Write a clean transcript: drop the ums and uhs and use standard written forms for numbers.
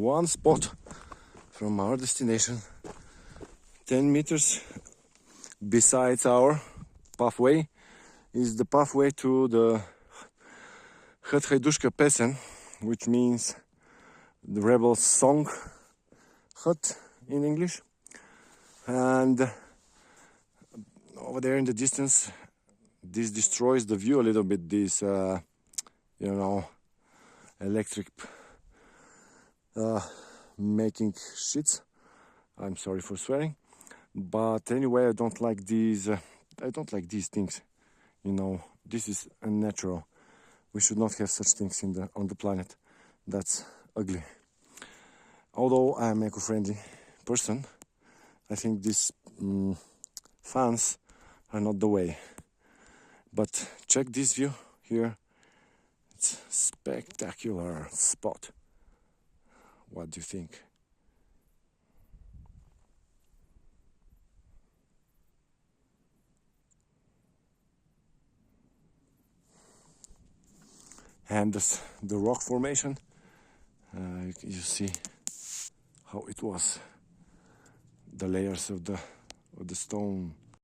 one spot from our destination, 10 meters besides our pathway, is the pathway to the Hristo Hvoynev, which means the rebel song hut in English. And over there in the distance, this destroys the view a little bit, this electric making shits. I'm sorry for swearing, but anyway, I don't like these things. This is unnatural. We should not have such things on the planet. That's ugly. Although I am an eco-friendly person, I think these fans are not the way. But check this view here. It's a spectacular spot. What do you think? And the rock formation, you see how it was. The layers of the stone